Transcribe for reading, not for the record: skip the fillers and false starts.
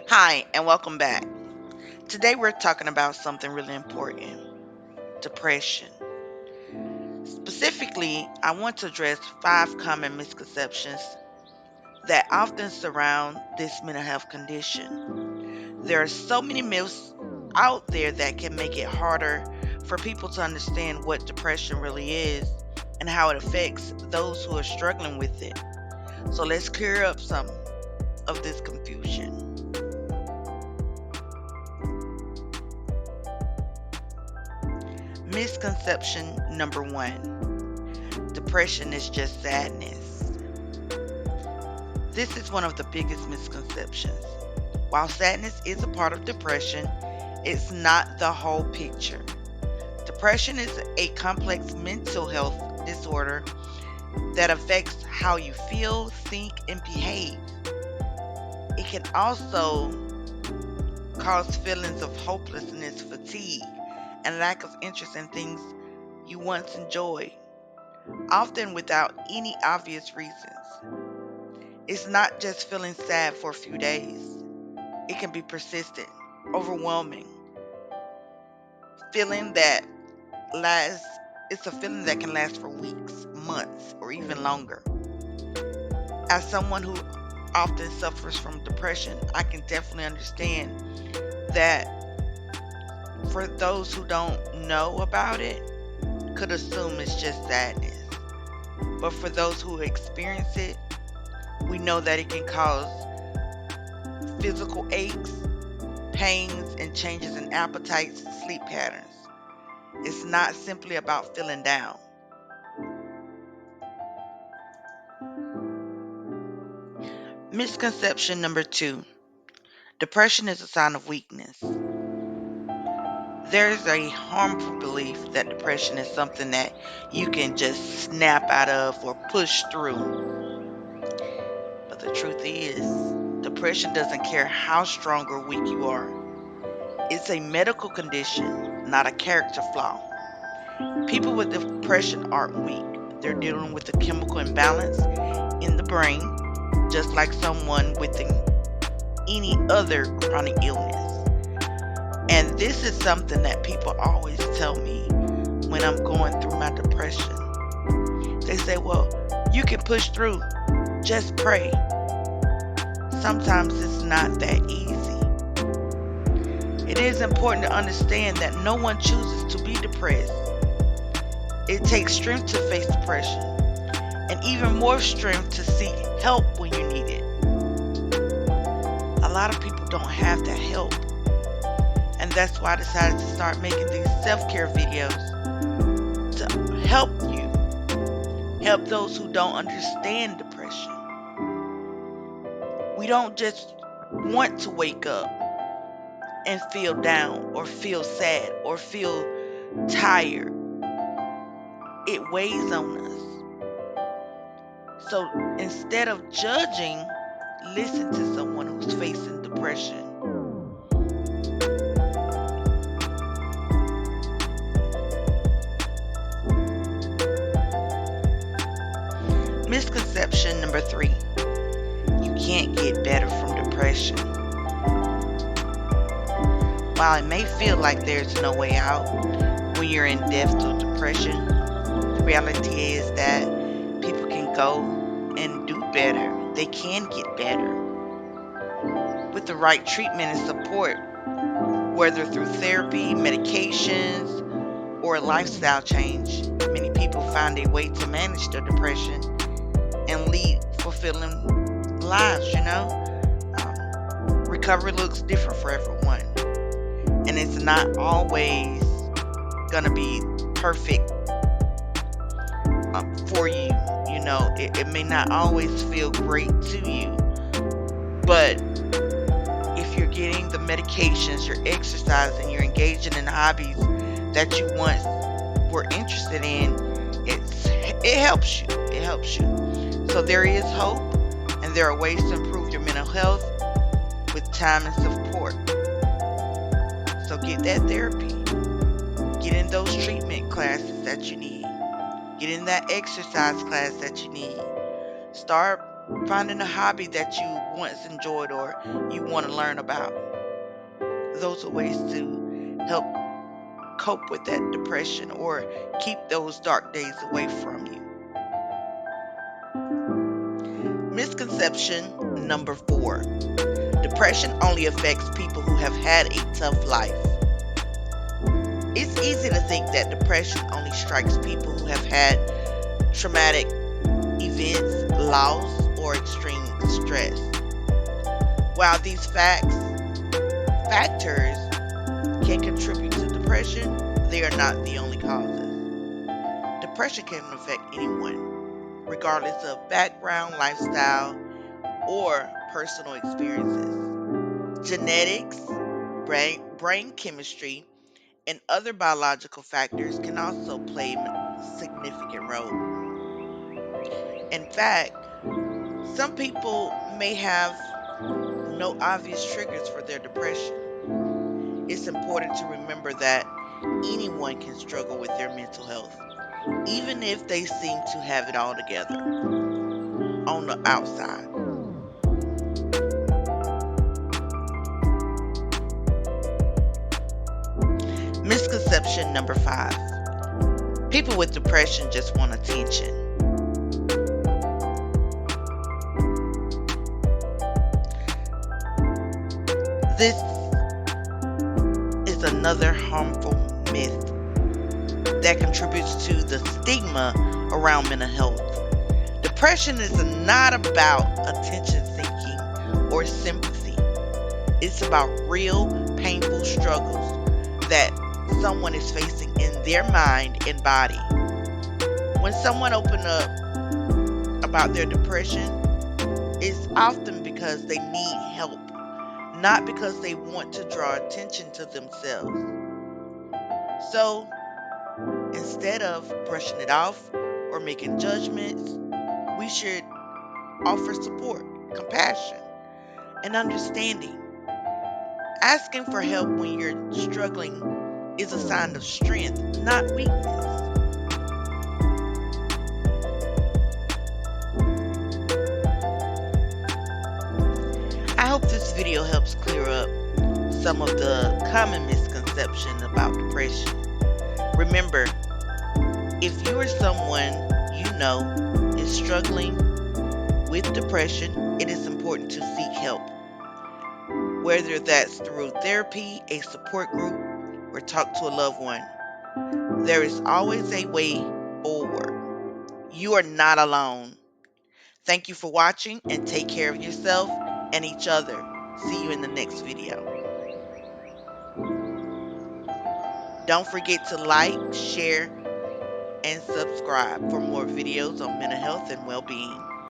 Hi, and welcome back. Today we're talking about something really important: depression. Specifically, I want to address 5 common misconceptions that often surround this mental health condition. There are so many myths out there that can make it harder for people to understand what depression really is and how it affects those who are struggling with it. So let's clear up some of this confusion. Misconception number 1: depression is just sadness. This is one of the biggest misconceptions. While sadness is a part of depression, it's not the whole picture. Depression is a complex mental health disorder that affects how you feel, think, and behave. It can also cause feelings of hopelessness, fatigue, and lack of interest in things you once enjoyed, often without any obvious reasons. It's not just feeling sad for a few days. It can be persistent, overwhelming, feeling that lasts it's a feeling that can last for weeks, months, or even longer. As someone who often suffers from depression, I can definitely understand that for those who don't know about it, could assume it's just sadness. But for those who experience it, we know that it can cause physical aches, pains, and changes in appetites and sleep patterns. It's not simply about feeling down. Misconception number 2: depression is a sign of weakness. There's a harmful belief that depression is something that you can just snap out of or push through. But the truth is, depression doesn't care how strong or weak you are. It's a medical condition, not a character flaw. People with depression aren't weak. They're dealing with a chemical imbalance in the brain, just like someone with any other chronic illness. And this is something that people always tell me when I'm going through my depression. They say, well, you can push through, just pray. Sometimes it's not that easy. It is important to understand that no one chooses to be depressed. It takes strength to face depression, and even more strength to seek help when you need it. A lot of people don't have that help, and that's why I decided to start making these self-care videos to help those who don't understand depression. We don't just want to wake up and feel down or feel sad or feel tired. It weighs on us. So instead of judging, listen to someone who's facing depression. Misconception number 3: you can't get better from depression. While it may feel like there's no way out when you're in depth of depression, the reality is that people can go and do better. They can get better with the right treatment and support, whether through therapy, medications, or a lifestyle change. Many people find a way to manage their depression and lead fulfilling lives. Recovery looks different for everyone, and it's not always gonna be perfect for you. It may not always feel great to you, but if you're getting the medications, you're exercising, you're engaging in hobbies that you once were interested in, it helps you. It helps you. So there is hope, and there are ways to improve your mental health with time and support. So get that therapy. Get in those treatment classes that you need. Get in that exercise class that you need. Start finding a hobby that you once enjoyed or you want to learn about. Those are ways to help cope with that depression or keep those dark days away from you. Misconception number 4: depression only affects people who have had a tough life. It's easy to think that depression only strikes people who have had traumatic events, loss, or extreme stress. While these factors can contribute to depression, they are not the only causes. Depression can affect anyone, regardless of background, lifestyle, or personal experiences. Genetics, brain chemistry, and other biological factors can also play a significant role. In fact, some people may have no obvious triggers for their depression. It's important to remember that anyone can struggle with their mental health, even if they seem to have it all together on the outside. Misconception number 5: people with depression just want attention. This is another harmful myth that contributes to the stigma around mental health. Depression is not about attention seeking or sympathy. It's about real, painful struggles that someone is facing in their mind and body. When someone opens up about their depression, it's often because they need help, not because they want to draw attention to themselves. So instead of brushing it off or making judgments, we should offer support, compassion, and understanding. Asking for help when you're struggling is a sign of strength, not weakness. I hope this video helps clear up some of the common misconceptions about depression. Remember, if you or someone you know is struggling with depression, it is important to seek help. Whether that's through therapy, a support group, or talk to a loved one, there is always a way forward. You are not alone. Thank you for watching and take care of yourself and each other. See you in the next video. Don't forget to like, share, and subscribe for more videos on mental health and well-being.